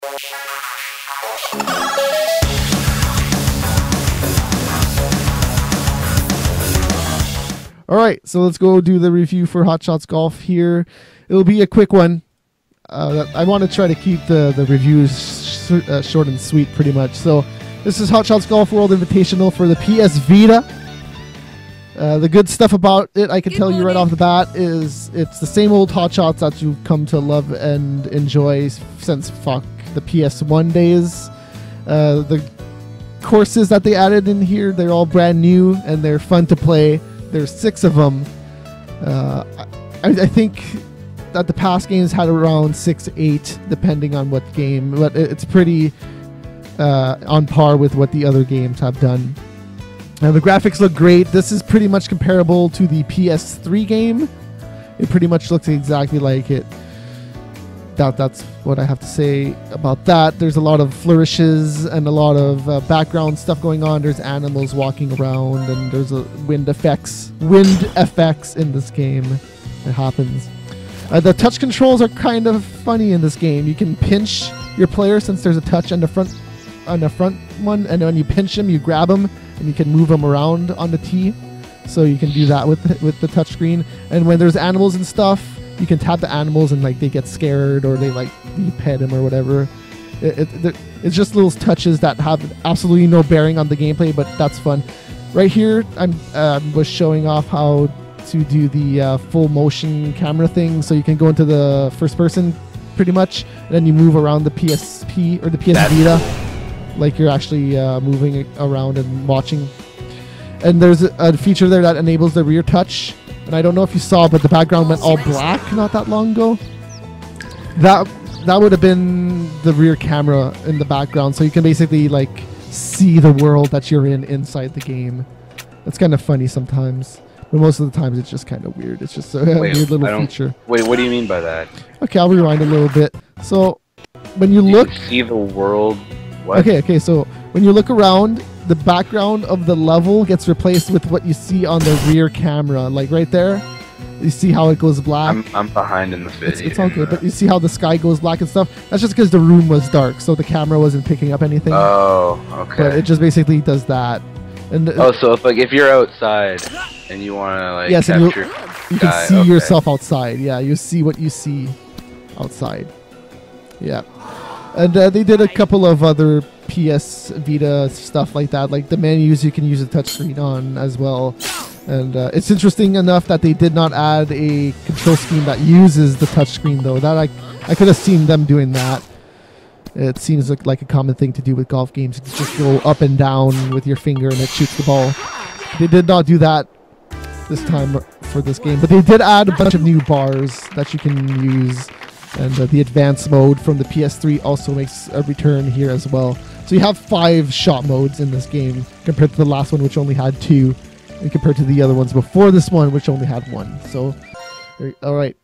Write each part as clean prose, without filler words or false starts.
All right, so let's go do the review for Hot Shots Golf here. It'll be a quick one. I want to try to keep the reviews short and sweet pretty much. So this is Hot Shots Golf World Invitational for the PS Vita. The good stuff about it, I can tell you right off the bat, is it's the same old Hot Shots that you've come to love and enjoy since the PS1 days. The courses that they added in here, they're all brand new and they're fun to play. There's 6 of them. I think that the past games had around 6, 8, depending on what game, but it's pretty on par with what the other games have done. Now the graphics look great. This is pretty much comparable to the PS3 game. It pretty much looks exactly like it. That's what I have to say about that. There's a lot of flourishes and a lot of background stuff going on. There's animals walking around, and there's wind effects in this game. It happens. The touch controls are kind of funny in this game. You can pinch your player since there's a touch on the front one, and when you pinch them, you grab them, and you can move them around on the tee. So you can do that with the touchscreen. And when there's animals and stuff, you can tap the animals and like they get scared or they like you pet them or whatever. It's just little touches that have absolutely no bearing on the gameplay, but that's fun. Right here, I was showing off how to do the full motion camera thing, so you can go into the first person pretty much, and then you move around the PSP or the PS Vita, like you're actually moving around and watching. And there's a feature there that enables the rear touch. And I don't know if you saw, but the background went all black not that long ago. That would have been the rear camera in the background, so you can basically like see the world that you're in inside the game. It's kind of funny sometimes, but most of the times it's just kind of weird. It's just a weird little feature. Wait, what do you mean by that? Okay, I'll rewind a little bit. So when you look, see the world. What? Okay. So when you look around, the background of the level gets replaced with what you see on the rear camera, like right there. You see how it goes black. I'm behind in the video. It's all good, but you see how the sky goes black and stuff. That's just because the room was dark, so the camera wasn't picking up anything. Oh, okay. But it just basically does that. And so if you're outside and you want to like capture, you can see yourself outside. Yeah, you see what you see outside. Yeah. And they did a couple of other PS Vita stuff like that, like the menus you can use a touchscreen on as well. And it's interesting enough that they did not add a control scheme that uses the touchscreen, though. That I could have seen them doing that. It seems like a common thing to do with golf games. You just go up and down with your finger and it shoots the ball. They did not do that this time for this game, but they did add a bunch of new bars that you can use. And the advanced mode from the PS3 also makes a return here as well. So you have 5 shot modes in this game compared to the last one, which only had 2, and compared to the other ones before this one, which only had 1. So, all right.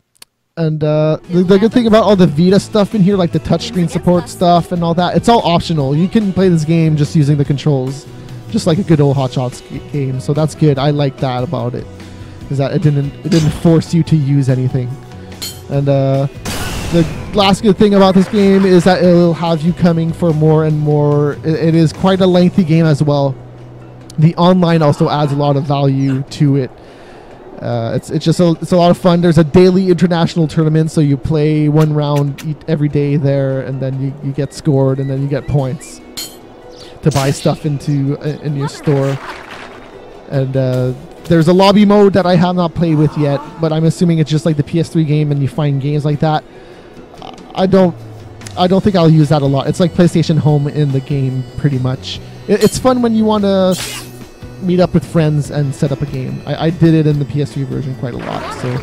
And the good thing about all the Vita stuff in here, like the touchscreen support stuff and all that, it's all optional. You can play this game just using the controls, just like a good old Hot Shots game. So that's good. I like that about it, is that it didn't force you to use anything. And the last good thing about this game is that it'll have you coming for more and more. It is quite a lengthy game as well. The online also adds a lot of value to it. It's a lot of fun. There's a daily international tournament, so you play 1 round every day there, and then you get scored, and then you get points to buy stuff in your store. And there's a lobby mode that I have not played with yet, but I'm assuming it's just like the PS3 game, and you find games like that. I don't think I'll use that a lot. It's like PlayStation Home in the game, pretty much. It's fun when you want to meet up with friends and set up a game. I did it in the PS3 version quite a lot, so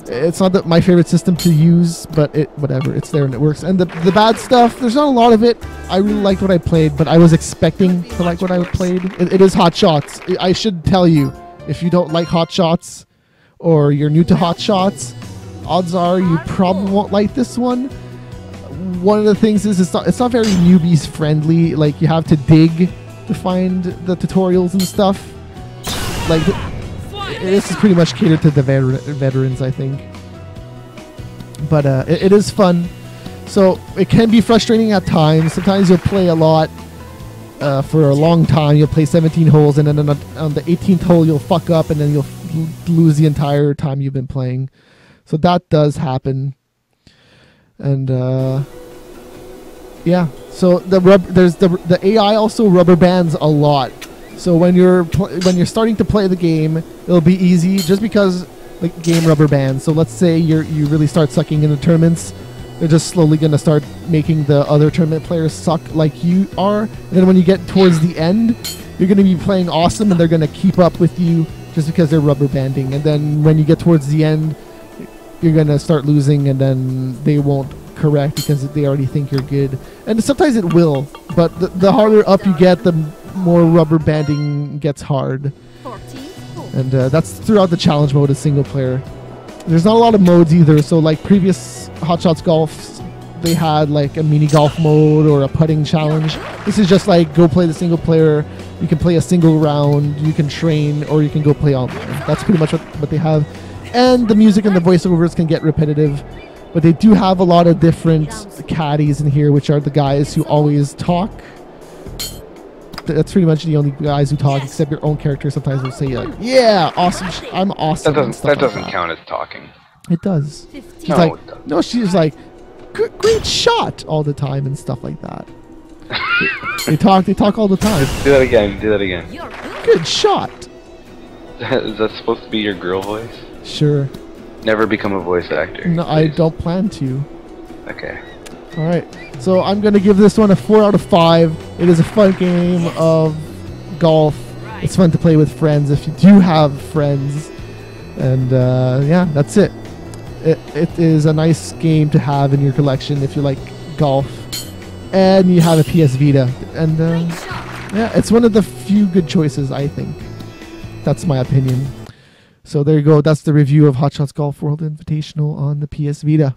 it's not my favorite system to use, but whatever, it's there and it works. And the bad stuff, there's not a lot of it. I really liked what I played, but I was expecting to like what I played. It is Hot Shots. I should tell you, if you don't like Hot Shots or you're new to Hot Shots, odds are you probably won't like this one. One of the things is it's not very newbies friendly. Like, you have to dig to find the tutorials and stuff. Like, this is pretty much catered to the veterans, I think. But it is fun. So it can be frustrating at times. Sometimes you'll play a lot for a long time. You'll play 17 holes, and then on the 18th hole you'll fuck up, and then you'll lose the entire time you've been playing. So that does happen. And yeah, so the AI also rubber bands a lot. So when you're starting to play the game, it'll be easy just because the game rubber bands. So let's say you really start sucking in the tournaments. They're just slowly going to start making the other tournament players suck like you are. And then when you get towards the end, you're going to be playing awesome, and they're going to keep up with you just because they're rubber banding. And then when you get towards the end, you're going to start losing, and then they won't correct because they already think you're good. And sometimes it will, but the harder up you get, the more rubber banding gets hard. And that's throughout the challenge mode as single player. There's not a lot of modes either, so like previous Hot Shots Golf, they had like a mini golf mode or a putting challenge. This is just like go play the single player. You can play a single round, you can train, or you can go play online. That's pretty much what they have. And the music and the voiceovers can get repetitive, but they do have a lot of different caddies in here, which are the guys who always talk. That's pretty much the only guys who talk, except your own character sometimes will say like, "Yeah, awesome, I'm awesome." That doesn't count as talking. It does. She's No, like, it doesn't. no, she's like, great shot all the time and stuff like that. they talk all the time. Do that again. Do that again. Good shot. Is that supposed to be your girl voice? Sure. Never become a voice actor. No, I don't plan to. Okay. All right. So I'm gonna give this one a 4 out of 5. It is a fun game of golf. It's fun to play with friends if you do have friends. And yeah, that's it. It is a nice game to have in your collection if you like golf and you have a PS Vita. And yeah, it's one of the few good choices, I think. That's my opinion. So there you go. That's the review of Hot Shots Golf World Invitational on the PS Vita.